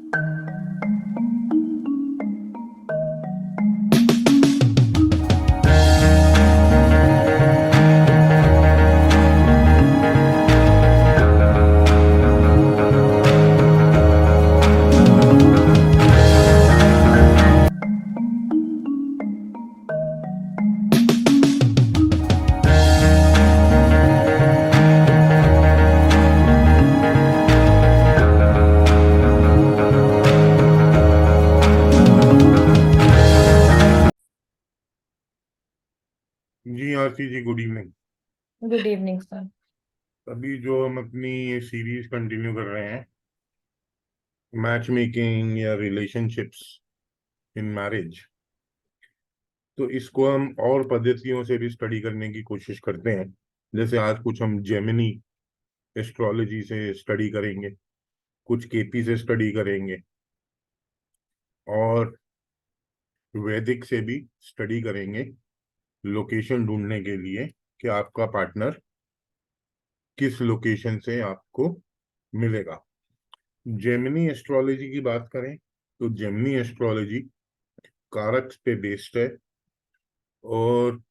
जी Aarti ji, good evening. Good evening sir. अभी जो हम अपनी ये सीरीज कंटिन्यू कर रहे हैं, मैच मेकिंग या रिलेशनशिप्स इन मैरिज, तो इसको हम और पद्धतियों से भी स्टडी करने की कोशिश करते हैं। जैसे आज कुछ हम जेमिनी एस्ट्रोलॉजी से स्टडी करेंगे, कुछ केपी से स्टडी करेंगे, और वैदिक से भी स्टडी करेंगे लोकेशन ढूंढने के लिए कि आपका पार्टनर किस लोकेशन से आपको मिलेगा। जेमिनी एस्ट्रोलॉजी की बात करें तो जेमिनी एस्ट्रोलॉजी कारक पे बेस्ड है, और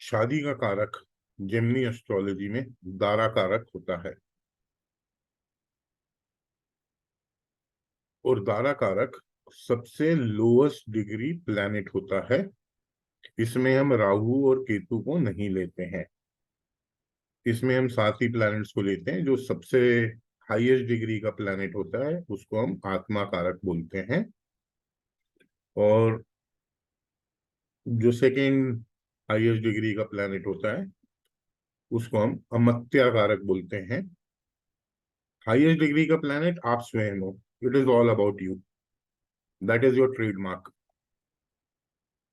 शादी का कारक जेमिनी एस्ट्रोलॉजी में दारा कारक होता है। और दारा कारक सबसे लोएस्ट डिग्री प्लैनेट होता है। इसमें हम राहु और केतु को नहीं लेते हैं। इसमें हम 7 ही प्लैनेट्स को लेते हैं। जो सबसे हाईएस्ट डिग्री का प्लैनेट होता है उसको हम आत्मा कारक बोलते हैं, और जो सेकेंड हाईएस्ट डिग्री का प्लैनेट होता है उसको हम अमत्या कारक बोलते हैं। हाईएस्ट डिग्री का प्लैनेट आप स्वयं हो। It is all about you, that is your trademark.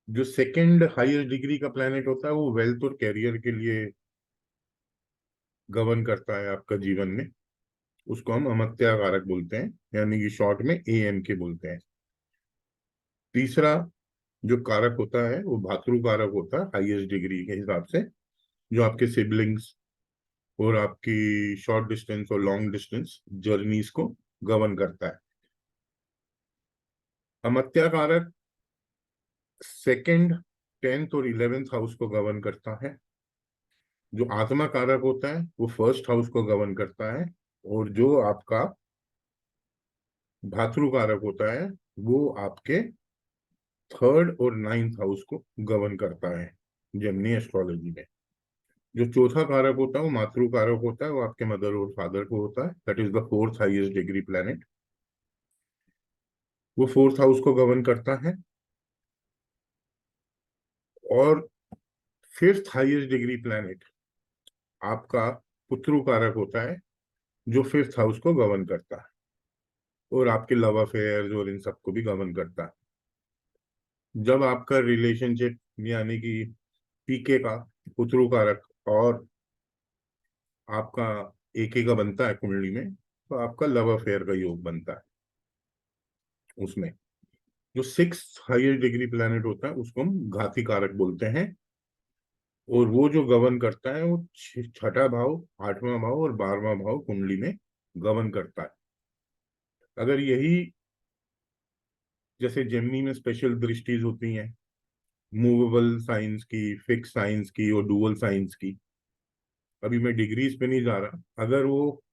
जो सेकंड हाईएस्ट डिग्री का प्लैनेट होता है वो वेल्थ और कैरियर के लिए गवर्न करता है आपका जीवन में। उसको हम अमत्या कारक बोलते हैं, यानी कि शॉर्ट में एएम के बोलते हैं। तीसरा जो कारक होता है वो भातृ कारक होता है हाईएस्ट डिग्री के हिसाब से, जो आपके सिबलिंग्स और आपकी शॉर्ट डिस्टेंस और लॉन्ग डिस्टेंस जर्नीज को गवर्न करता है। अमत्या कारक सेकंड, 10th और 11th हाउस को गवर्न करता है। जो आत्मा कारक होता है वो फर्स्ट हाउस को गवर्न करता है, और जो आपका भातृ कारक होता है वो आपके थर्ड और 9th हाउस को गवर्न करता है जेमिनी एस्ट्रोलॉजी में। जो चौथा कारक होता है वो मातृ कारक होता है, वो आपके मदर और फादर को होता है। That is the fourth highest degree planet. वो फोर्थ हाउस को गवर्न करता है। और फिफ्थ हाईएस्ट डिग्री प्लैनेट आपका पुत्रु कारक होता है, जो फिफ्थ हाउस को गवर्न करता है और आपके लव अफेयर्स और इन सबको भी गवर्न करता है। जब आपका रिलेशनशिप यानी कि पीके का पुत्रु कारक और आपका एके का बनता है कुंडली में, तो आपका लव अफेयर का योग बनता है। उसमें जो सिक्स हाईएस्ट डिग्री प्लैनेट होता है उसको हम घाती कारक बोलते हैं, और वो जो गवर्न करता है वो छठा भाव, 8वां भाव और 12वां भाव कुंडली में गवर्न करता है। अगर यही, जैसे जेमिनी में स्पेशल दृष्टिज होती हैं मूवेबल साइंस की, फिक्स साइंस की और डुअल साइंस की, अभी मैं डिग्रीज पे नहीं जा रहा, अगर वो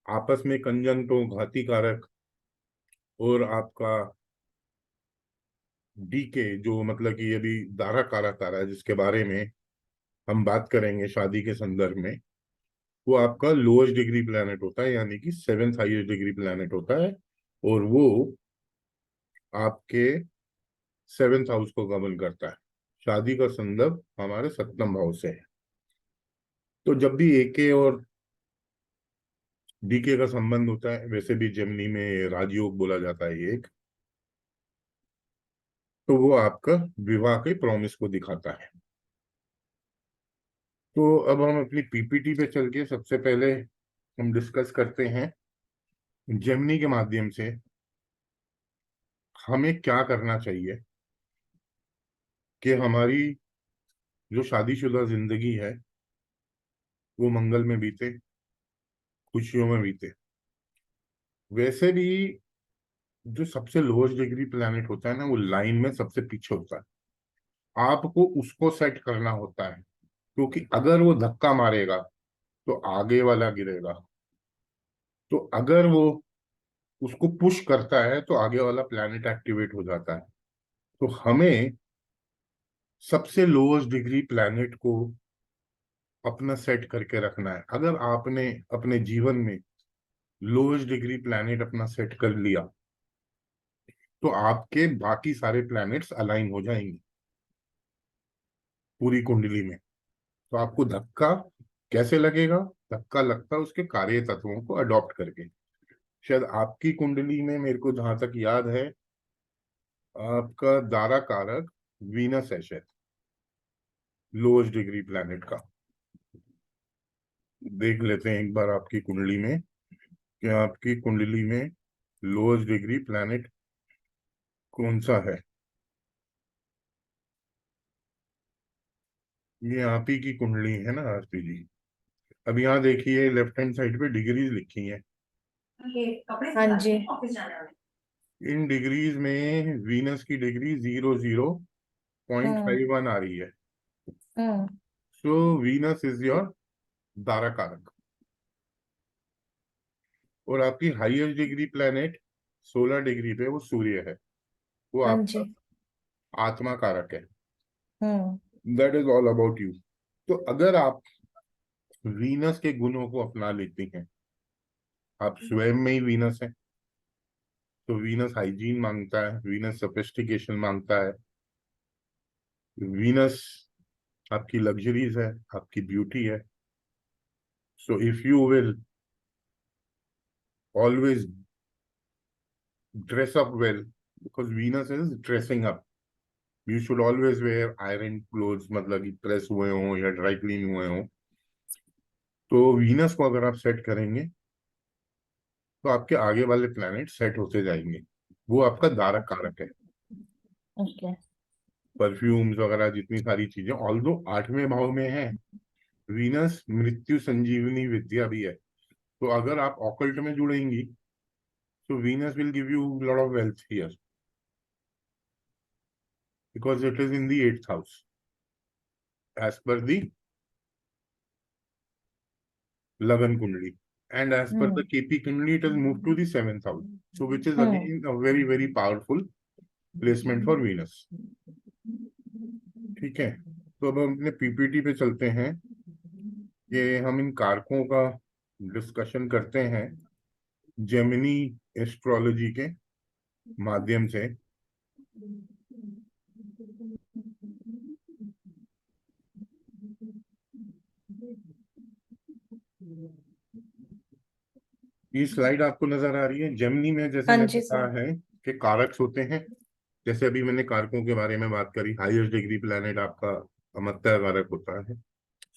आपस में कंजंक्ट हो घाती कारक और आपका डीके, जो मतलब कि अभी दारा कारक आ रहा है जिसके बारे में हम बात करेंगे शादी के संदर्भ में, वो आपका लोएस्ट डिग्री प्लैनेट होता है, यानी कि 7th हाईएस्ट डिग्री प्लैनेट होता है, और वो आपके 7th हाउस को गवर्न करता है। शादी का संदर्भ हमारे 7th भाव से है। तो जब भी एके और डीके का संबंध होता है, वैसे भी जेमिनी में राजयोग बोला जाता है एक, तो वो आपका विवाह के प्रॉमिस को दिखाता है। तो अब हम अपनी पीपीटी पे चल के सबसे पहले हम डिस्कस करते हैं जेमिनी के माध्यम से हमें क्या करना चाहिए कि हमारी जो शादीशुदा जिंदगी है वो मंगल में बीते, खुशियों में बीते। वैसे भी जो सबसे लोएस्ट डिग्री प्लैनेट होता है ना, वो लाइन में सबसे पीछे होता है। आपको उसको सेट करना होता है, क्योंकि अगर वो धक्का मारेगा तो आगे वाला गिरेगा। तो अगर वो उसको पुश करता है तो आगे वाला प्लैनेट एक्टिवेट हो जाता है। तो हमें सबसे लोएस्ट डिग्री प्लैनेट को अपना सेट करके रखना है। अगर आपने अपने जीवन में लोएस्ट डिग्री प्लैनेट अपना सेट कर लिया, तो आपके बाकी सारे प्लैनेट्स अलाइन हो जाएंगे पूरी कुंडली में। तो आपको धक्का कैसे लगेगा? धक्का लगता है उसके कार्य तत्वों को अडॉप्ट करके। शायद आपकी कुंडली में, मेरे को जहां तक याद है, आपका दारा कारक वीनस है शायद, लोएस्ट डिग्री प्लैनेट का। देख लेते हैं एक बार आपकी कुंडली में कि आपकी कुंडली में लोएस्ट डिग्री प्लैनेट कौन सा है। ये आप ही की कुंडली है ना आरती जी? अब यहाँ देखिए, लेफ्ट हैंड साइड पे डिग्रीज लिखी हैं। हाँ जी। इन डिग्रीज में वीनस की डिग्री 00.51 आ रही है। हम्म। So Venus is your dara karaka. और आपकी हाईएस्ट डिग्री प्लेनेट 16 डिग्री पे वो सूर्य है। वो हाँ आपका जी। आत्मा कारक है। हम्म। That is all about you. तो अगर आप वीनस के गुणों को अपना लेती हैं, आप स्वयं में ही वीनस है, तो वीनस हाइजीन मांगता है, वीनस सोफिस्टिकेशन मांगता है, वीनस आपकी लग्जरीज है, आपकी ब्यूटी है। So if you will always dress up well, because Venus is dressing up, you should always wear iron clothes, मतलब कि प्रेस हुए हों या ड्राई क्लीन हुए हों। तो वीनस को अगर आप सेट करेंगे तो आपके आगे वाले प्लैनेट सेट होते जाएंगे। वो आपका दारक कारक है। ओके। परफ्यूम्स वगैरह जितनी सारी चीजें, ऑल्दो 8वें भाव में है वीनस, मृत्यु संजीवनी विद्या भी है। तो अगर आप ऑकल्ट में जुड़ेंगी तो Venus will give you lot of wealth here, because it is in the 8th house as per the लगन कुंडली, and as per the hmm. KP Kundli, it has moved to the 7th house, so which is hmm. again a very very powerful placement for Venus। ठीक है, तो अब हम अपने PPT पे चलते हैं कि हम इन कारकों का डिस्कशन करते हैं जेमिनी एस्ट्रोलॉजी के माध्यम से। ये स्लाइड आपको नजर आ रही है? जेमिनी में जैसे हाँ मैंने जी कहा सर। है कि कारक्स होते हैं। जैसे अभी मैंने कारकों के बारे में बात करी, हाईएस्ट डिग्री प्लैनेट आपका अमत्या कारक होता है,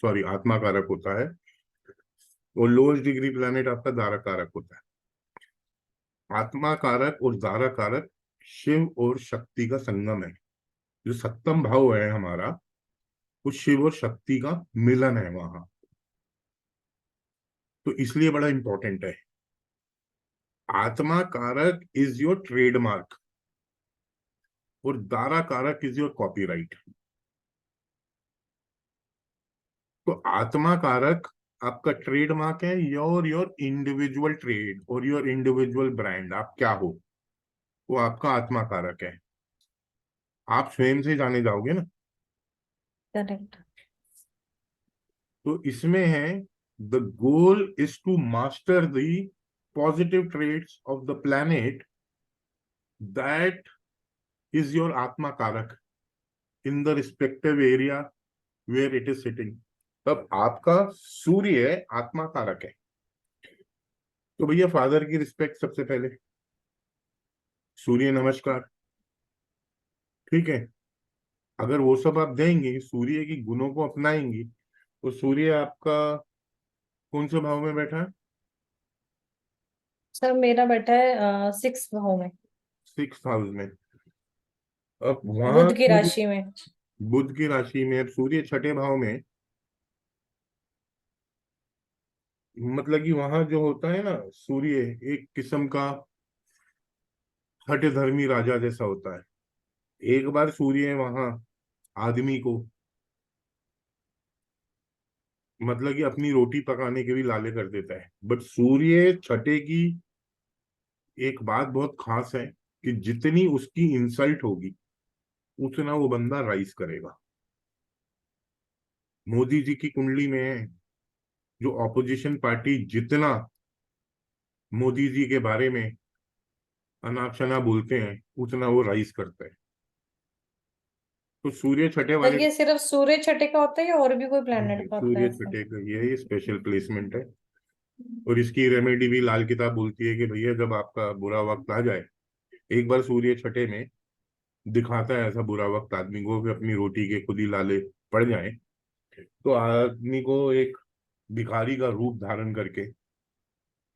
सॉरी आत्मा कारक होता है। और लोएस्ट डिग्री प्लैनेट आपका दारा कारक होता है। आत्मा कारक और दारा कारक शिव और शक्ति का संगम है। जो सप्तम भाव है हमारा, वो शिव और शक्ति का मिलन है वहां। तो इसलिए बड़ा इंपॉर्टेंट है। आत्मा कारक इज योर ट्रेडमार्क और दारा कारक इज योर कॉपीराइट। तो आत्मा कारक आपका ट्रेडमार्क है, योर योर इंडिविजुअल ट्रेड और योर इंडिविजुअल ब्रांड, आप क्या हो, वो आपका आत्मा कारक है। आप स्वयं से जाने जाओगे ना। करेक्ट। तो इसमें है, the goal is to master the positive traits of the planet that is your आत्मा कारक in the respective area where it is sitting. तब आपका सूर्य आत्मा कारक है। तो भैया फादर की रिस्पेक्ट सबसे पहले, सूर्य नमस्कार। ठीक है, अगर वो सब आप देंगे, सूर्य की गुणों को अपनाएंगी, तो सूर्य आपका कौन से भाव में बैठा है? सर मेरा बेटा है 6 भाव में। 6th हाउस में। अब वहां बुध की राशि में। बुध की राशि में, अब सूर्य 6ठे भाव में, मतलब कि वहां जो होता है ना, सूर्य एक किस्म का हठधर्मी राजा जैसा होता है। एक बार सूर्य वहां आदमी को मतलब कि अपनी रोटी पकाने के भी लाले कर देता है। बट सूर्य छठे की एक बात बहुत खास है कि जितनी उसकी इंसल्ट होगी उतना वो बंदा राइज करेगा। मोदी जी की कुंडली में है, जो ऑपोजिशन पार्टी जितना मोदी जी के बारे में अनाप शना बोलते हैं उतना वो राइज करता है। तो सूर्य छठे सर वाले, ये सिर्फ सूर्य छठे का होता है या और भी कोई प्लेनेट का होता है सूर्य ऐसा? छठे का ये स्पेशल प्लेसमेंट है। और इसकी रेमेडी भी लाल किताब बोलती है कि भैया जब आपका बुरा वक्त आ जाए, एक बार सूर्य छठे में दिखाता है ऐसा बुरा वक्त आदमी को कि अपनी रोटी के खुद ही लाले पड़ जाए, तो आदमी को एक भिखारी का रूप धारण करके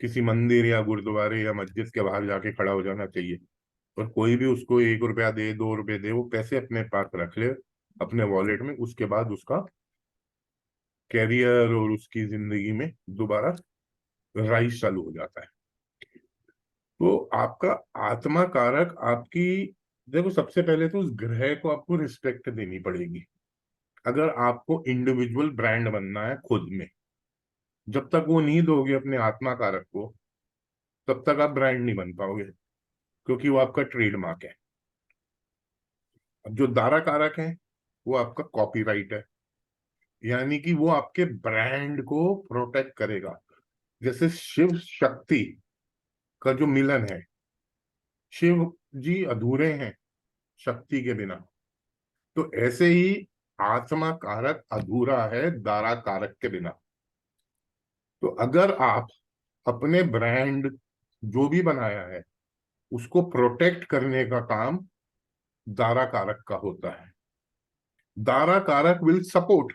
किसी मंदिर या गुरुद्वारे या मस्जिद के बाहर जाके खड़ा हो जाना चाहिए। और कोई भी उसको 1 रुपया दे, 2 रुपए दे, वो पैसे अपने पास रख ले अपने वॉलेट में। उसके बाद उसका कैरियर और उसकी जिंदगी में दोबारा राइज चालू हो जाता है। तो आपका आत्मा कारक आपकी, देखो सबसे पहले तो उस ग्रह को आपको रिस्पेक्ट देनी पड़ेगी। अगर आपको इंडिविजुअल ब्रांड बनना है खुद में, जब तक वो नहीं दोगे अपने आत्मा कारक को, तब तक आप ब्रांड नहीं बन पाओगे, क्योंकि वो आपका ट्रेडमार्क है। अब जो दारा कारक है वो आपका कॉपीराइट है, यानी कि वो आपके ब्रांड को प्रोटेक्ट करेगा। जैसे शिव शक्ति का जो मिलन है, शिव जी अधूरे हैं शक्ति के बिना, तो ऐसे ही आत्मा कारक अधूरा है दारा कारक के बिना। तो अगर आप अपने ब्रांड जो भी बनाया है उसको प्रोटेक्ट करने का काम दारा कारक का होता है। दारा कारक विल सपोर्ट,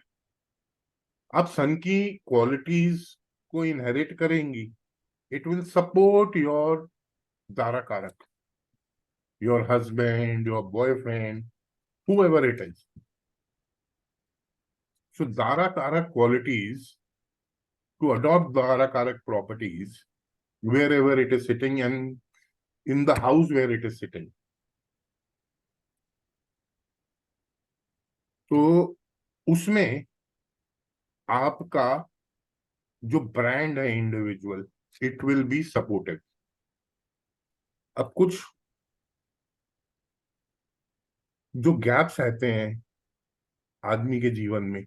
आप सन की क्वालिटीज को इनहेरिट करेंगी, it will support your dara karaka, your husband, your boyfriend, whoever it is. So Dara Karak qualities, to adopt Dara Karak properties wherever it is sitting and in the house where it is sitting. तो उसमें आपका जो brand है individual, it will be supported. अब कुछ जो gaps रहते हैं आदमी के जीवन में,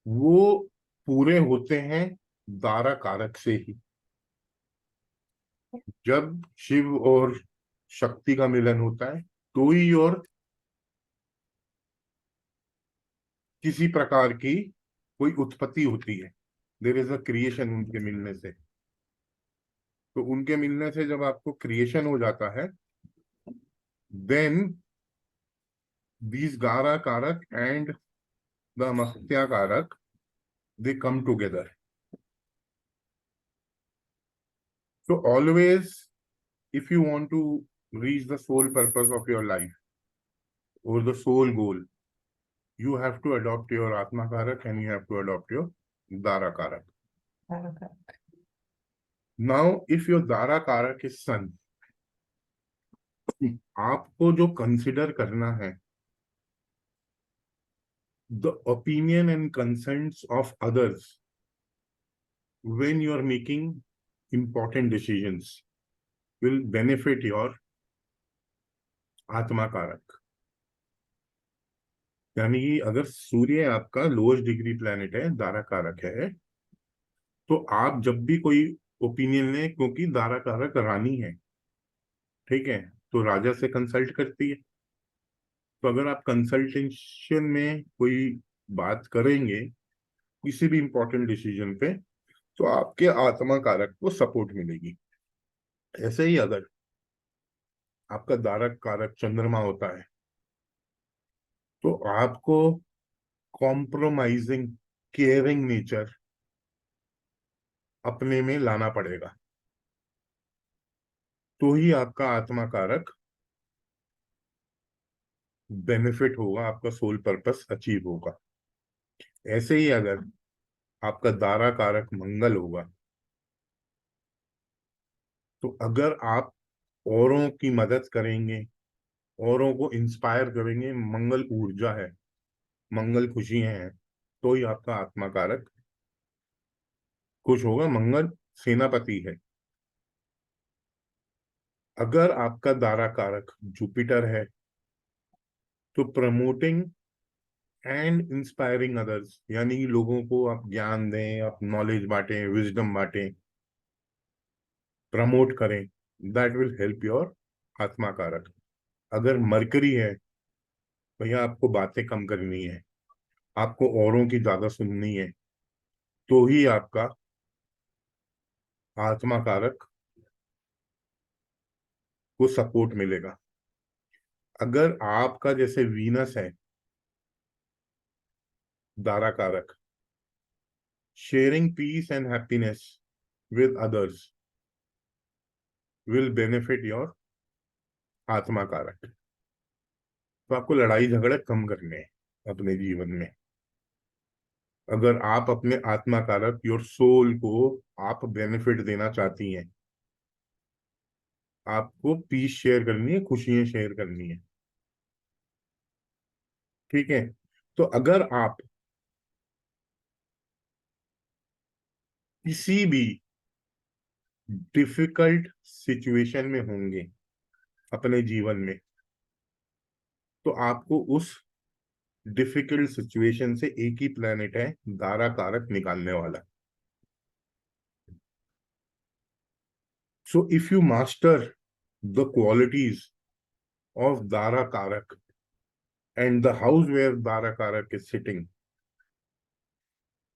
वो पूरे होते हैं दारा कारक से ही। जब शिव और शक्ति का मिलन होता है तो ही और किसी प्रकार की कोई उत्पत्ति होती है, देर इज अ क्रिएशन उनके मिलने से। तो उनके मिलने से जब आपको क्रिएशन हो जाता है, देन these गारा कारक एंड द मत्या कारक, they come together. So always, if you want to reach the sole purpose of your life or the sole goal, you have to adopt your atma karak and you have to adopt your dara karak. Now if your dara karak is sun, आपको जो consider करना है, the opinion and concerns of others when you are making important decisions will benefit your आत्मा कारक। यानी कि अगर सूर्य आपका लोएस्ट डिग्री प्लैनेट है, दारा कारक है, तो आप जब भी कोई ओपिनियन लें, क्योंकि दारा कारक रानी है, ठीक है, तो राजा से कंसल्ट करती है। तो अगर आप कंसल्टेशन में कोई बात करेंगे किसी भी इंपॉर्टेंट डिसीजन पे, तो आपके आत्मा कारक को सपोर्ट मिलेगी। ऐसे ही अगर आपका दारक कारक चंद्रमा होता है, तो आपको कॉम्प्रोमाइजिंग केयरिंग नेचर अपने में लाना पड़ेगा, तो ही आपका आत्मा कारक बेनिफिट होगा, आपका सोल पर्पस अचीव होगा। ऐसे ही अगर आपका दारा कारक मंगल होगा। तो अगर आप औरों की मदद करेंगे, औरों को इंस्पायर करेंगे, मंगल ऊर्जा है, मंगल खुशियां हैं, तो ही आपका आत्मा कारक खुश होगा। मंगल सेनापति है। अगर आपका दारा कारक जुपिटर है, तो प्रमोटिंग एंड इंस्पायरिंग अदर्स, यानी कि लोगों को आप ज्ञान दें, आप नॉलेज बांटें, विजडम बांटें, प्रमोट करें, दैट विल हेल्प योर आत्मा कारक। अगर मरकरी है, भैया आपको बातें कम करनी है, आपको औरों की ज्यादा सुननी है, तो ही आपका आत्मा कारक को सपोर्ट मिलेगा। अगर आपका जैसे वीनस है दारा कारक, sharing peace and happiness with others will benefit your आत्मा कारक। तो आपको लड़ाई झगड़े कम करने हैं अपने जीवन में। अगर आप अपने आत्मा कारक योर सोल को आप बेनिफिट देना चाहती हैं, आपको पीस शेयर करनी है, खुशियां शेयर करनी है, ठीक है। तो अगर आप किसी भी डिफिकल्ट सिचुएशन में होंगे अपने जीवन में, तो आपको उस डिफिकल्ट सिचुएशन से एक ही प्लेनेट है दारा कारक निकालने वाला। So if you master the qualities of Dara कारक and the house where Dara Karak is sitting,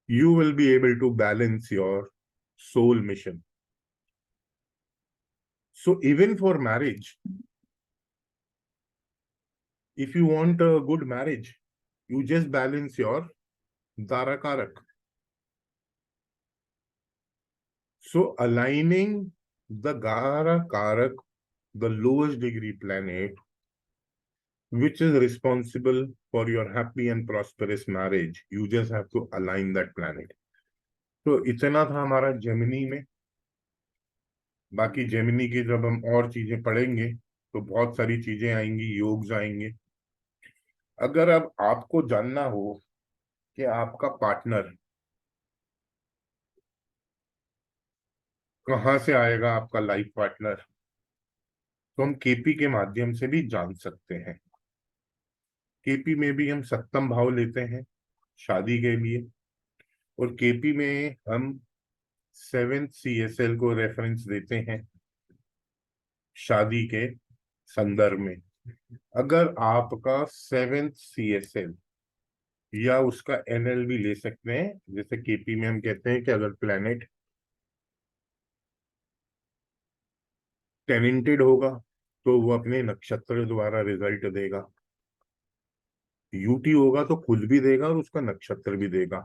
you will be able to balance your soul mission. So even for marriage, if you want a good marriage, you just balance your Dara Karak. So aligning the Dara Karak, the lowest degree planet, which is responsible for your happy and prosperous marriage, you just have to align that planet. तो इतना था हमारा Gemini में। बाकी Gemini की जब हम और चीजें पढ़ेंगे तो बहुत सारी चीजें आएंगी, योग्स आएंगे। अगर अब आपको जानना हो कि आपका पार्टनर कहाँ से आएगा, आपका लाइफ पार्टनर, तो हम केपी के माध्यम से भी जान सकते हैं। केपी में भी हम सप्तम भाव लेते हैं शादी के लिए, और केपी में हम 7th CSL को रेफरेंस देते हैं शादी के संदर्भ में। अगर आपका 7th CSL या उसका NL भी ले सकते हैं, जैसे केपी में हम कहते हैं कि अगर प्लेनेट टेनेंटेड होगा तो वो अपने नक्षत्र द्वारा रिजल्ट देगा, यूटी होगा तो खुद भी देगा और उसका नक्षत्र भी देगा।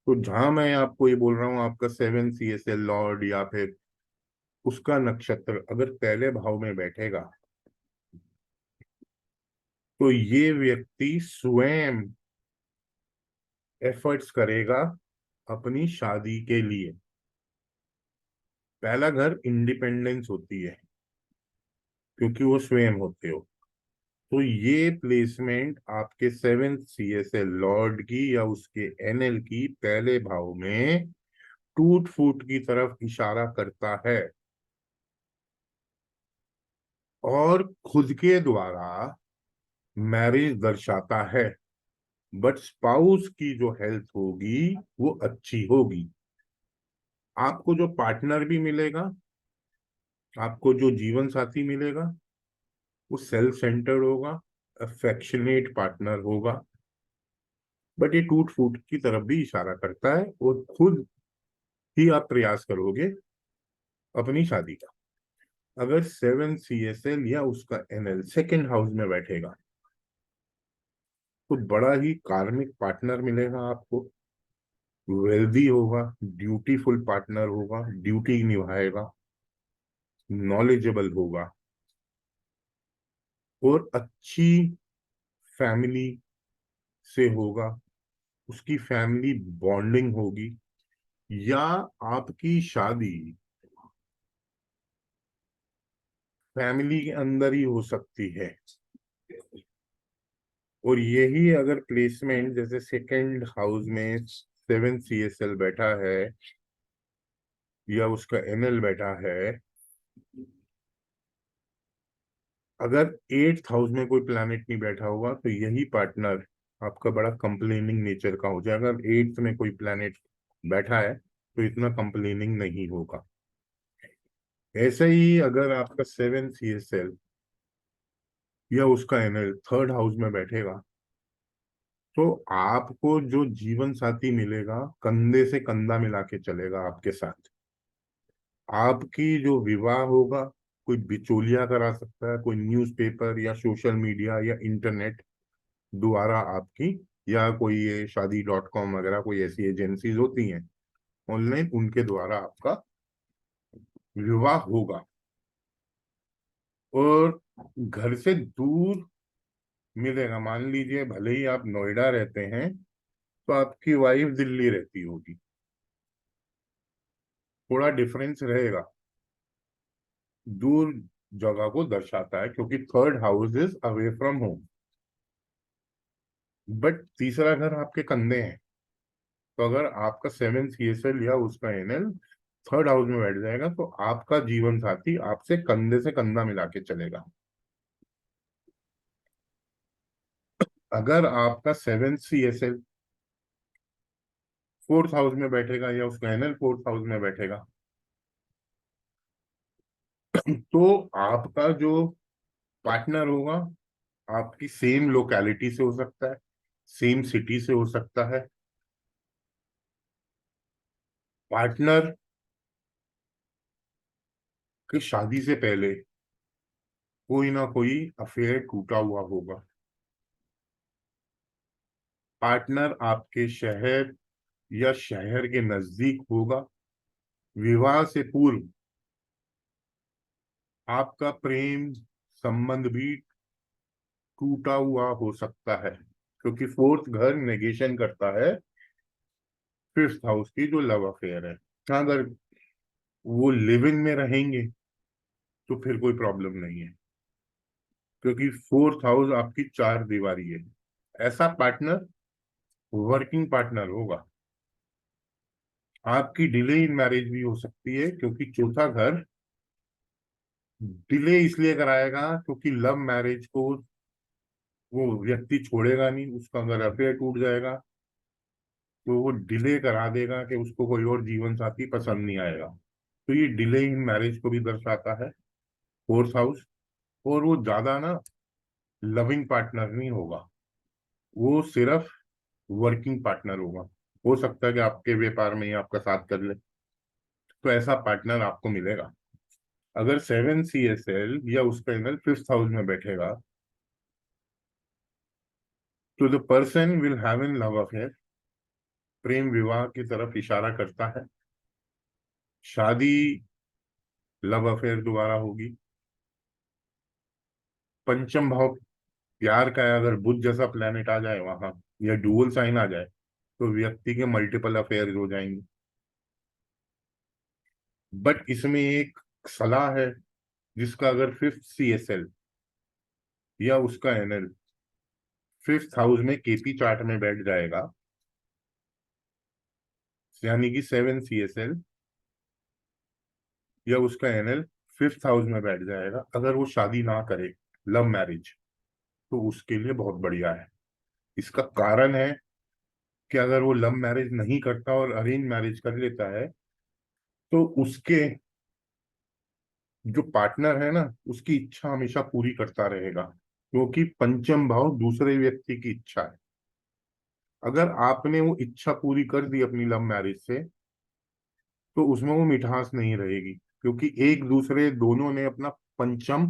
तो जहां मैं आपको ये बोल रहा हूँ आपका 7 CSL लॉर्ड या फिर उसका नक्षत्र अगर पहले भाव में बैठेगा, तो ये व्यक्ति स्वयं एफर्ट्स करेगा अपनी शादी के लिए। पहला घर इंडिपेंडेंस होती है क्योंकि वो स्वयं होते हो। तो ये प्लेसमेंट आपके 7th CSL लॉर्ड की या उसके NL की पहले भाव में टूट फूट की तरफ इशारा करता है, और खुद के द्वारा मैरिज दर्शाता है। बट स्पाउस की जो हेल्थ होगी वो अच्छी होगी। आपको जो पार्टनर भी मिलेगा, आपको जो जीवन साथी मिलेगा, वो सेल्फ सेंटर्ड होगा, अफेक्शनेट पार्टनर होगा, बट ये टूट फूट की तरफ भी इशारा करता है, और खुद ही आप प्रयास करोगे अपनी शादी का। अगर 7 CSL या उसका NL सेकेंड हाउस में बैठेगा, तो बड़ा ही कार्मिक पार्टनर मिलेगा आपको, वेल्दी होगा, ड्यूटीफुल पार्टनर होगा, ड्यूटी निभाएगा, नॉलेजेबल होगा, और अच्छी फैमिली से होगा, उसकी फैमिली बॉन्डिंग होगी, या आपकी शादी फैमिली के अंदर ही हो सकती है। और यही अगर प्लेसमेंट जैसे सेकंड हाउस में 7 CSL बैठा है या उसका NL बैठा है, अगर 8th हाउस में कोई प्लैनेट नहीं बैठा हुआ तो यही पार्टनर आपका बड़ा कंप्लेनिंग नेचर का हो जाएगा। अगर 8th में कोई प्लैनेट बैठा है तो इतना कंप्लेनिंग नहीं होगा। ऐसे ही अगर आपका 7 CSL या उसका NL 3rd हाउस में बैठेगा तो आपको जो जीवन साथी मिलेगा कंधे से कंधा मिला के चलेगा आपके साथ। आपकी जो विवाह होगा कोई बिचौलिया करा सकता है, कोई न्यूज़पेपर या सोशल मीडिया या इंटरनेट द्वारा आपकी, या कोई ये शादी.com वगैरह कोई ऐसी एजेंसीज होती हैं ऑनलाइन, उनके द्वारा आपका विवाह होगा। और घर से दूर मिलेगा, मान लीजिए भले ही आप नोएडा रहते हैं तो आपकी वाइफ दिल्ली रहती होगी, थोड़ा डिफरेंस रहेगा, दूर जगह को दर्शाता है क्योंकि 3rd house is away from home. But तीसरा घर आपके कंधे हैं, तो अगर आपका 7 CSL या उसका NL 3rd हाउस में बैठ जाएगा तो आपका जीवन साथी आपसे कंधे से कंधा मिला के चलेगा। अगर आपका 7 CSL 4th हाउस में बैठेगा या उसका NL 4th हाउस में बैठेगा तो आपका जो पार्टनर होगा आपकी सेम लोकेलिटी से हो सकता है, सेम सिटी से हो सकता है। पार्टनर की शादी से पहले कोई ना कोई अफेयर टूटा हुआ होगा। पार्टनर आपके शहर या शहर के नजदीक होगा। विवाह से पूर्व आपका प्रेम संबंध भी टूटा हुआ हो सकता है, क्योंकि 4th घर नेगेशन करता है 5th हाउस की जो लव अफेयर है। अगर वो लिव इन में रहेंगे तो फिर कोई प्रॉब्लम नहीं है, क्योंकि 4th हाउस आपकी चार दीवारी है। ऐसा पार्टनर वर्किंग पार्टनर होगा। आपकी डिले इन मैरिज भी हो सकती है, क्योंकि चौथा घर डिले इसलिए कराएगा क्योंकि लव मैरिज को वो व्यक्ति छोड़ेगा नहीं, उसका अगर अफेयर टूट जाएगा तो वो डिले करा देगा कि उसको कोई और जीवन साथी पसंद नहीं आएगा। तो ये डिले इन मैरिज को भी दर्शाता है 4th हाउस। और वो ज्यादा ना लविंग पार्टनर नहीं होगा, वो सिर्फ वर्किंग पार्टनर होगा। हो सकता है कि आपके व्यापार में ही आपका साथ कर ले, तो ऐसा पार्टनर आपको मिलेगा। अगर 7 CSL या उसका एंगल 5th हाउस में बैठेगा तो the person will have an love affair, प्रेम विवाह की तरफ इशारा करता है। शादी लव अफेयर द्वारा होगी। पंचम भाव प्यार का है, अगर बुध जैसा प्लेनेट आ जाए वहां या डुअल साइन आ जाए तो व्यक्ति के मल्टीपल अफेयर हो जाएंगे। बट इसमें एक सलाह है, जिसका अगर 5th CSL या उसका NL 5th हाउस में KP चार्ट में बैठ जाएगा, यानी कि 7 CSL या उसका NL 5th हाउस में बैठ जाएगा, अगर वो शादी ना करे लव मैरिज, तो उसके लिए बहुत बढ़िया है। इसका कारण है कि अगर वो लव मैरिज नहीं करता और अरेंज मैरिज कर लेता है तो उसके जो पार्टनर है ना उसकी इच्छा हमेशा पूरी करता रहेगा, क्योंकि पंचम भाव दूसरे व्यक्ति की इच्छा है। अगर आपने वो इच्छा पूरी कर दी अपनी लव मैरिज से तो उसमें वो मिठास नहीं रहेगी, क्योंकि एक दूसरे दोनों ने अपना पंचम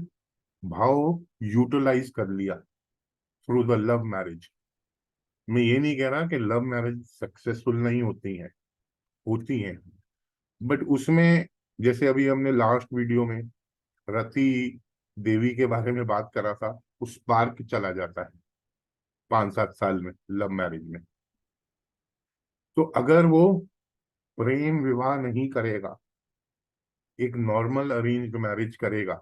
भाव यूटिलाइज कर लिया थ्रू द लव मैरिज। मैं ये नहीं कह रहा कि लव मैरिज सक्सेसफुल नहीं होती हैं, होती हैं। बट उसमें जैसे अभी हमने लास्ट वीडियो में रति देवी के बारे में बात करा था, उस स्पार्क चला जाता है 5-7 साल में लव मैरिज में। तो अगर वो प्रेम विवाह नहीं करेगा, एक नॉर्मल अरेंज मैरिज करेगा,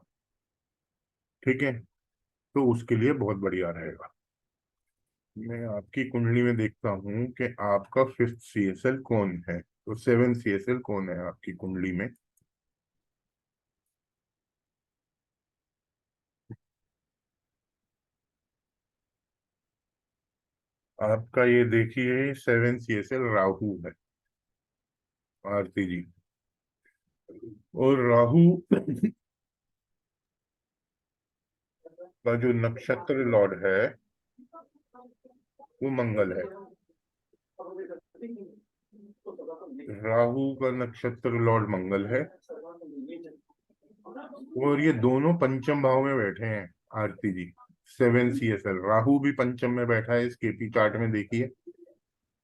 ठीक है, तो उसके लिए बहुत बढ़िया रहेगा। मैं आपकी कुंडली में देखता हूँ कि आपका 5th CSL कौन है, तो 7th CSL कौन है आपकी कुंडली में। आपका ये देखिए 7th CSL राहु है, आरती जी। और राहु का जो नक्षत्र लॉर्ड है वो मंगल है। राहु का नक्षत्र लॉर्ड मंगल है, और ये दोनों पंचम भाव में बैठे हैं, आरती जी। 7th CSL राहु भी पंचम में बैठा है, इस केपी चार्ट में देखिए,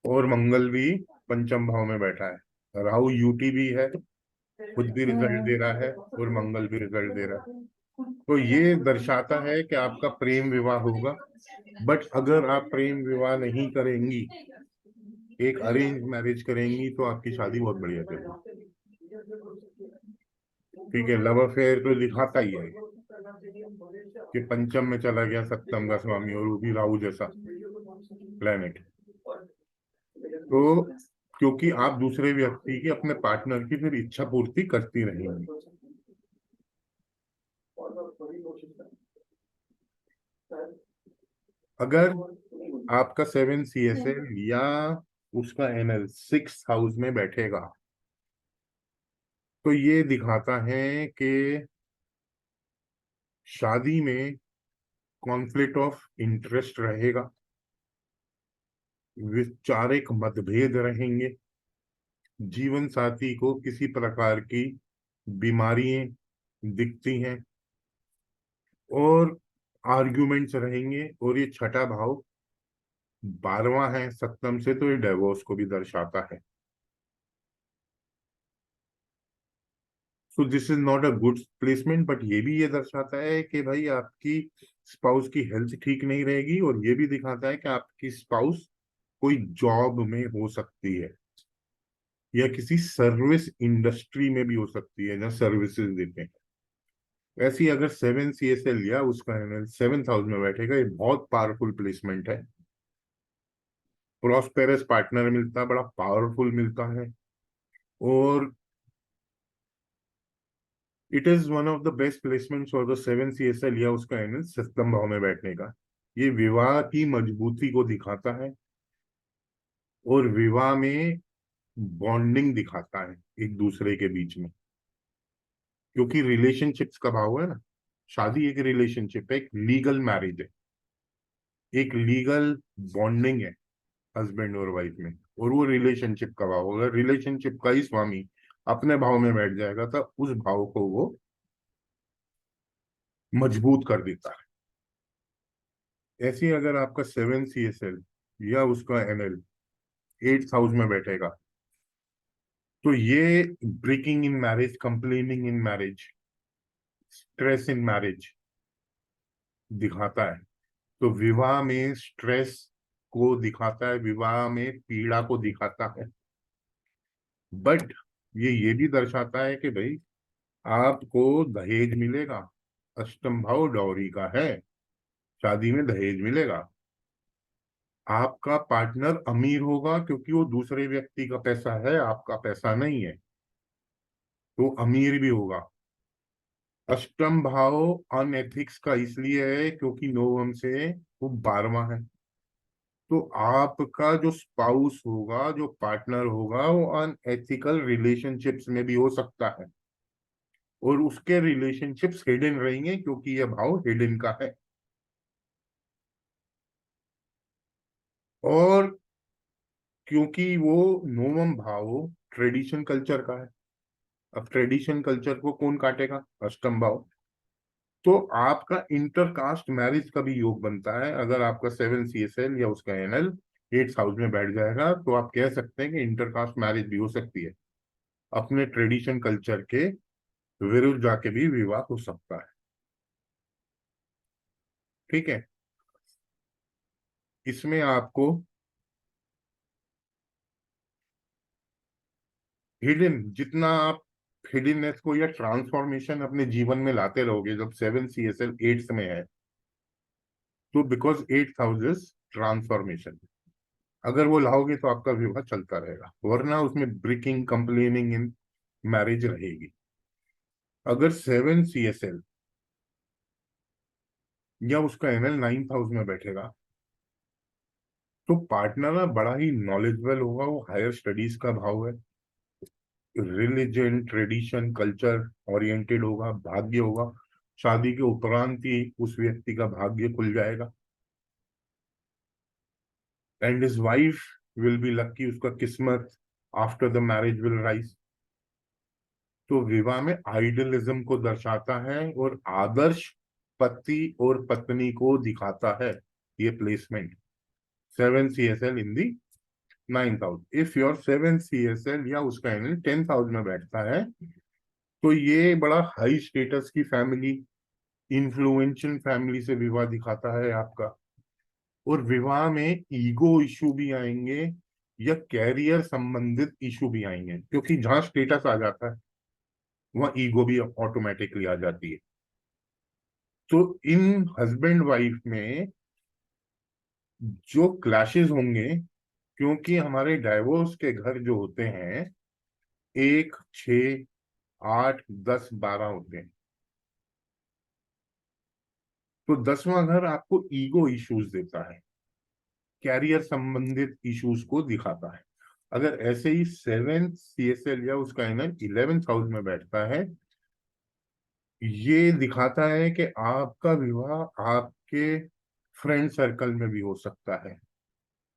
और मंगल भी पंचम भाव में बैठा है। राहु यूटी भी है, खुद भी रिजल्ट दे रहा है, और मंगल भी रिजल्ट दे रहा है। तो ये दर्शाता है कि आपका प्रेम विवाह होगा। बट अगर आप प्रेम विवाह नहीं करेंगी, एक अरेंज मैरिज करेंगी, तो आपकी शादी बहुत बढ़िया चलेगी। ठीक है, लव अफेयर तो दिखाता ही है कि पंचम में चला गया सप्तम का स्वामी, और वो भी राहु जैसा प्लेनेट। तो क्योंकि आप दूसरे व्यक्ति की, अपने पार्टनर की फिर इच्छा पूर्ति करती रहेंगी। अगर आपका 7th CSL या उसका NL 6th हाउस में बैठेगा, तो ये दिखाता है कि शादी में कॉन्फ्लिक्ट ऑफ इंटरेस्ट रहेगा, वैचारिक मतभेद रहेंगे, जीवन साथी को किसी प्रकार की बीमारियां दिखती हैं, और आर्ग्यूमेंट्स रहेंगे। और ये छठा भाव 12वां है सप्तम से, तो ये डिवोर्स को भी दर्शाता है। So this is not a good placement, but ये भी ये दर्शाता है कि भाई आपकी स्पाउस की हेल्थ ठीक नहीं रहेगी, और ये भी दिखाता है कि आपकी स्पाउस कोई जॉब में हो सकती है, या किसी सर्विस इंडस्ट्री में भी हो सकती है जहाँ सर्विसेज देते हैं। ऐसी अगर 7th CSL या उसका 7th हाउस में बैठेगा, ये बहुत पावरफुल प्लेसमेंट है। प्रॉस्पेरस पार्टनर मिलता है, बड़ा पावरफुल मिलता है, और it is one of the best placement for the 7th CSL या उसका सप्तम भाव में बैठने का। ये विवाह की मजबूती को दिखाता है, और विवाह में बॉन्डिंग दिखाता है एक दूसरे के बीच में, क्योंकि रिलेशनशिप्स का भाव है ना। शादी एक रिलेशनशिप है, एक लीगल मैरिज है, एक लीगल बॉन्डिंग है हस्बैंड और वाइफ में, और वो रिलेशनशिप का भाव, अगर रिलेशनशिप का ही स्वामी अपने भाव में बैठ जाएगा, तो उस भाव को वो मजबूत कर देता है। ऐसे ही अगर आपका 7th CSL या उसका NL 8th हाउस में बैठेगा, तो ये breaking in marriage, complaining in marriage, stress in marriage दिखाता है। तो विवाह में स्ट्रेस को दिखाता है, विवाह में पीड़ा को दिखाता है। बट ये भी दर्शाता है कि भाई आपको दहेज मिलेगा, अष्टम भाव डॉरी का है, शादी में दहेज मिलेगा। आपका पार्टनर अमीर होगा, क्योंकि वो दूसरे व्यक्ति का पैसा है, आपका पैसा नहीं है, तो अमीर भी होगा। अष्टम भाव अनएथिक्स का इसलिए है क्योंकि नवम से वो 12वां है। तो आपका जो स्पाउस होगा, जो पार्टनर होगा, वो अनएथिकल रिलेशनशिप्स में भी हो सकता है, और उसके रिलेशनशिप्स हिडन रहेंगे, क्योंकि यह भाव हिडन का है। और क्योंकि वो नवम भाव ट्रेडिशन कल्चर का है, अब ट्रेडिशन कल्चर को कौन काटेगा, अष्टम भाव। तो आपका इंटरकास्ट मैरिज का भी योग बनता है। अगर आपका 7th CSL या उसका NL 8th हाउस में बैठ जाएगा, तो आप कह सकते हैं कि इंटरकास्ट मैरिज भी हो सकती है, अपने ट्रेडिशन कल्चर के विरुद्ध जाके भी विवाह हो सकता है। ठीक है, इसमें आपको हिडन, जितना आप हिडननेस को या ट्रांसफॉर्मेशन अपने जीवन में लाते रहोगे, जब 7 CSL 8th में है, तो because 8th house is transformation, अगर वो लाओगे तो आपका विवाह चलता रहेगा, वरना उसमें ब्रेकिंग, कंप्लेनिंग इन मैरिज रहेगी। अगर 7 CSL या उसका एनएल 9th हाउस में बैठेगा, तो पार्टनर ना बड़ा ही नॉलेजेबल होगा, वो हायर स्टडीज का भाव है, रिलीजन, ट्रेडिशन, कल्चर ओरिएंटेड होगा, भाग्य होगा, शादी के उपरांत ही उस व्यक्ति का भाग्य खुल जाएगा। And his wife will be lucky, उसका किस्मत after the marriage will rise. तो विवाह में आइडियलिज्म को दर्शाता है और आदर्श पति और पत्नी को दिखाता है ये placement. 7 CSL in the 9th house, if your 7 CSL या उसका एनएल 10th हाउस में बैठता है, तो ये बड़ा हाई स्टेटस की फैमिली, इन्फ्लुएंशियल फैमिली से विवाह दिखाता है आपका। और विवाह में ईगो इशू भी आएंगे या कैरियर संबंधित इशू भी आएंगे, क्योंकि जहां स्टेटस आ जाता है वहां ईगो भी ऑटोमेटिकली आ जाती है। तो इन हस्बैंड वाइफ में जो क्लैशेस होंगे, क्योंकि हमारे डाइवोर्स के घर जो होते हैं 1, 6, 8, 10, 12 होते हैं, तो 10वां घर आपको ईगो इश्यूज देता है, कैरियर संबंधित इश्यूज को दिखाता है। अगर ऐसे ही 7 CSL या उसका एनएल 11th हाउस में बैठता है, ये दिखाता है कि आपका विवाह आपके फ्रेंड सर्कल में भी हो सकता है,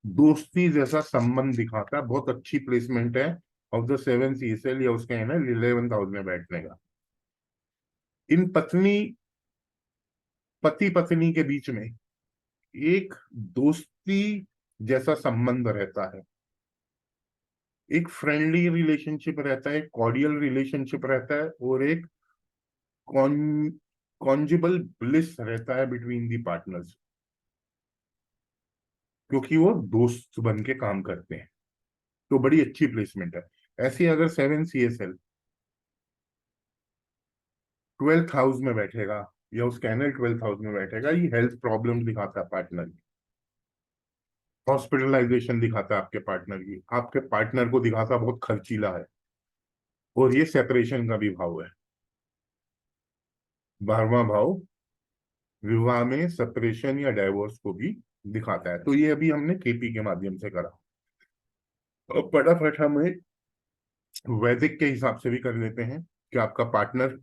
दोस्ती जैसा संबंध दिखाता है। बहुत अच्छी प्लेसमेंट है ऑफ द 7 CSL या उसका एनएल 11th हाउस में बैठने का। इन पति पत्नी के बीच में एक दोस्ती जैसा संबंध रहता है, एक फ्रेंडली रिलेशनशिप रहता है, कॉर्डियल रिलेशनशिप रहता है, और एक कॉन्जुगल ब्लिस रहता है बिटवीन दी पार्टनर्स, क्योंकि वो दोस्त बन के काम करते हैं। तो बड़ी अच्छी प्लेसमेंट है। ऐसी अगर 7 CSL 12th हाउस में बैठेगा या उसका एनएल 12th हाउस में बैठेगा, ये हेल्थ प्रॉब्लम दिखाता है पार्टनर की, हॉस्पिटलाइजेशन दिखाता है आपके पार्टनर की, आपके पार्टनर को दिखाता बहुत खर्चीला है, और ये सेपरेशन का भी भाव है। 12वां भाव विवाह में सेपरेशन या डाइवोर्स को भी दिखाता है। तो ये अभी हमने केपी के माध्यम से करा। अब फटाफट हम वैदिक के हिसाब से भी कर लेते हैं कि आपका पार्टनर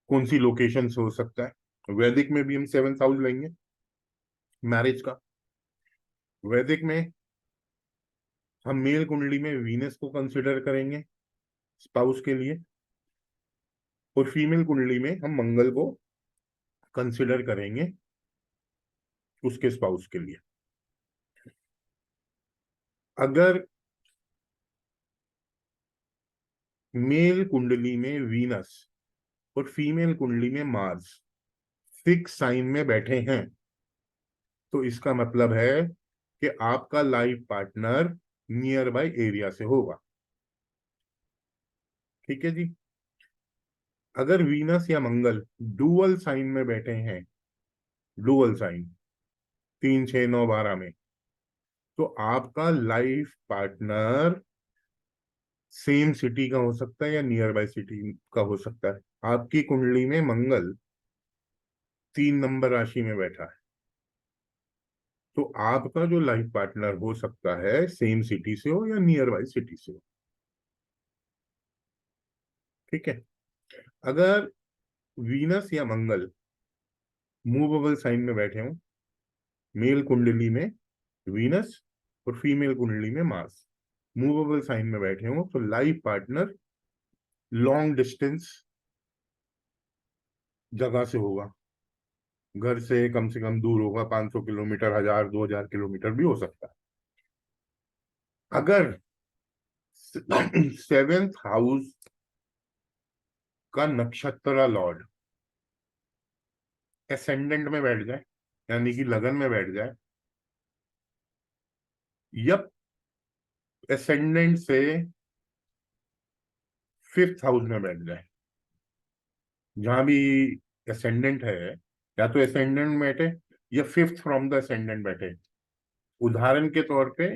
कौन सी लोकेशन से हो सकता है। वैदिक में भी हम 7th हाउस लेंगे मैरिज का। वैदिक में हम मेल कुंडली में वीनस को कंसिडर करेंगे स्पाउस के लिए, और फीमेल कुंडली में हम मंगल को कंसिडर करेंगे उसके स्पाउस के लिए। अगर मेल कुंडली में वीनस और फीमेल कुंडली में मार्स फिक्स साइन में बैठे हैं, तो इसका मतलब है कि आपका life partner near by area से होगा। ठीक है जी। अगर वीनस या मंगल डुअल साइन में बैठे हैं, डुअल साइन 3, 6, 9, 12 में, तो आपका लाइफ पार्टनर सेम सिटी का हो सकता है या नियर बाय सिटी का हो सकता है। आपकी कुंडली में मंगल 3 नंबर राशि में बैठा है, तो आपका जो लाइफ पार्टनर हो सकता है सेम सिटी से हो या नियर बाय सिटी से हो। ठीक है। अगर वीनस या मंगल मूवेबल साइन में बैठे हो, मेल कुंडली में वीनस और फीमेल कुंडली में मार्स मूवेबल साइन में बैठे हो, तो लाइफ पार्टनर लॉन्ग डिस्टेंस जगह से होगा, घर से कम दूर होगा, 500 किलोमीटर, 1000, 2000 किलोमीटर भी हो सकता है। अगर 7th हाउस का नक्षत्र लॉर्ड एसेंडेंट में बैठ जाए, यानी कि लगन में बैठ जाए, या एसेंडेंट से 5th हाउस में बैठ जाए, जहां भी असेंडेंट है, या तो असेंडेंट में बैठे या 5th फ्रॉम द असेंडेंट बैठे। उदाहरण के तौर पे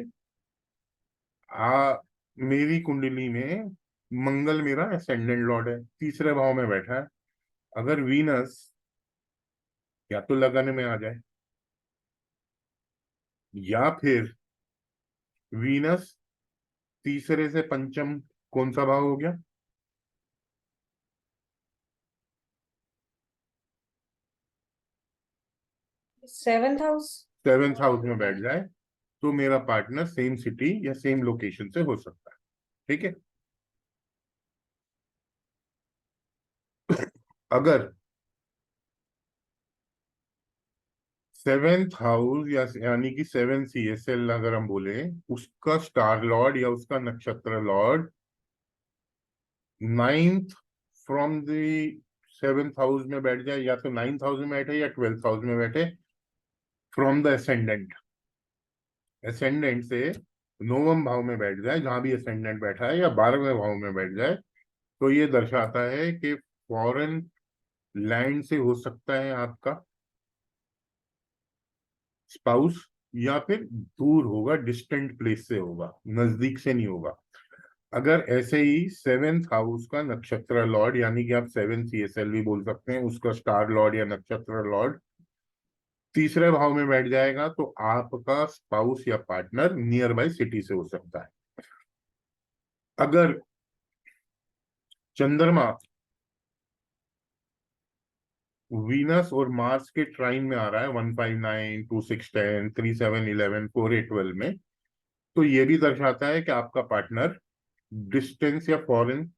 मेरी कुंडली में मंगल मेरा असेंडेंट लॉर्ड है, तीसरे भाव में बैठा है। अगर वीनस या तो लगन में आ जाए, या फिर वीनस तीसरे से पंचम, कौन सा भाव हो गया? 7th house. 7th हाउस में बैठ जाए, तो मेरा पार्टनर सेम सिटी या सेम लोकेशन से हो सकता है। ठीक है। अगर 7th हाउस या यानी कि 7 CSL अगर हम बोले, उसका स्टार लॉर्ड या उसका नक्षत्र Lord 9th from the 7th house में बैठ जाए, या तो 9th हाउस में बैठे या 12th हाउस में बैठे फ्रॉम द असेंडेंट, असेंडेंट से 9वें भाव में बैठ जाए, जहां भी असेंडेंट बैठा है, या 12वें भाव में बैठ जाए, तो ये दर्शाता है कि फॉरेन लैंड से हो सकता है आपका स्पाउस, या फिर दूर होगा, डिस्टेंट प्लेस से होगा, नजदीक से नहीं होगा। अगर ऐसे ही 7th हाउस का नक्षत्र लॉर्ड, यानी कि आप 7 CSL भी बोल सकते हैं, उसका स्टार लॉर्ड या नक्षत्र लॉर्ड तीसरे भाव में बैठ जाएगा, तो आपका स्पाउस या पार्टनर नियर बाय सिटी से हो सकता है। अगर चंद्रमा वीनस और मार्स के ट्राइन में आ रहा है 159, 2610, 3711, 4812 में, तो ये भी दर्शाता है कि आपका पार्टनर डिस्टेंस या फॉरेन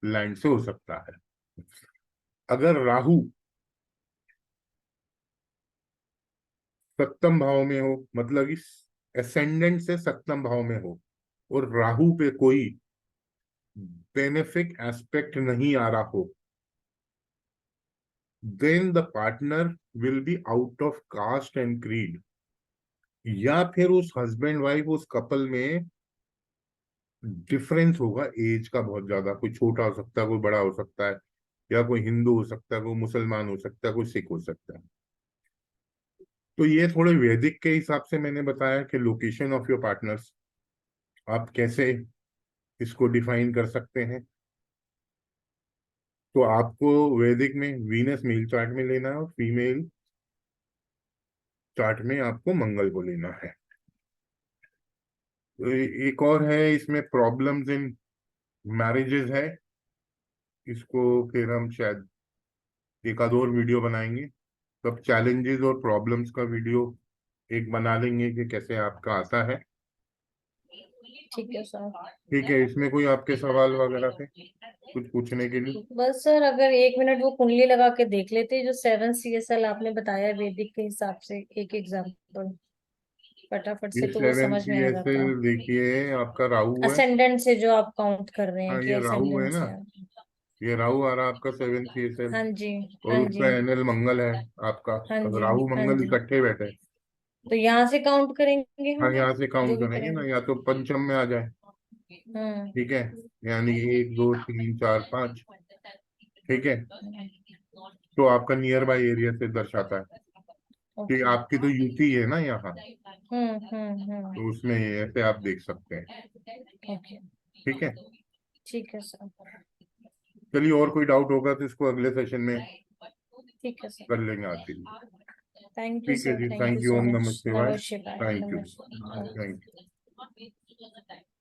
लैंड से हो सकता है। अगर राहु 7th भाव में हो, मतलब कि असेंडेंट से 7th भाव में हो, और राहु पे कोई बेनिफिक एस्पेक्ट नहीं आ रहा हो, then the partner will be out of caste and creed, या फिर उस हस्बैंड वाइफ, उस कपल में डिफरेंस होगा एज का बहुत ज्यादा, कोई छोटा हो सकता है, कोई बड़ा हो सकता है, या कोई हिंदू हो सकता है, कोई मुसलमान हो सकता है, कोई सिख हो सकता है। तो ये थोड़े वैदिक के हिसाब से मैंने बताया कि लोकेशन ऑफ योर पार्टनर्स आप कैसे इसको डिफाइन कर सकते हैं। तो आपको वैदिक में वीनस मेल चार्ट में लेना है, और फीमेल चार्ट में आपको मंगल को लेना है। तो एक और है इसमें, प्रॉब्लम्स इन मैरिजेस है, इसको फिर हम शायद एक आध और वीडियो बनाएंगे, तब चैलेंजेस और प्रॉब्लम्स का वीडियो एक बना लेंगे कि कैसे आपका आता है। ठीक है सर। ठीक है, इसमें कोई आपके सवाल वगैरह थे कुछ पूछने के लिए? बस सर, अगर 1 मिनट वो कुंडली लगा के देख लेते, जो 7 CSL आपने बताया वैदिक के हिसाब से, एक एग्जाम्पल फटाफट ये से, तो वो सेवन समझ में सी आ एस जाता। एल देखिए, आपका राहु है। असेंडेंट से जो आप काउंट कर रहे हैं हाँ, कि ये राहु है असेंडेंट ना, से आप। ये राहु आ रहा है आपका 7 CSL, हाँ जी। और हाँ जी। उसका एनएल मंगल है आपका। हाँ अब जी। राहु हाँ मंगल जी। इकट्ठे बैठे हैं। तो यहाँ से काउंट करेंगे हाँ, हम, यहाँ से जो काउंट भी करेंगे ना, करेंगे। या तो पंचम में आ जाए। ठीक है, यानी कि 1 2 3 4 5। ठीक है, तो आपका नियर बाय एरिया से दर्शाता है कि ओके। आपकी तो यूपी है ना यहाँ, तो हम्म। उसमें ऐसे आप देख सकते हैं। ओके। ठीक है, ठीक है सर। चलिए, और कोई डाउट होगा तो इसको अगले सेशन में ठीक है सर। कर लेंगे आपके लिए। थैंक यू ठीक है सर, जी, thank you thank you, so ओम मच। नमः शिवाय। नमः शिवाय, थैंक यू, नमः शिवाय। Thank you.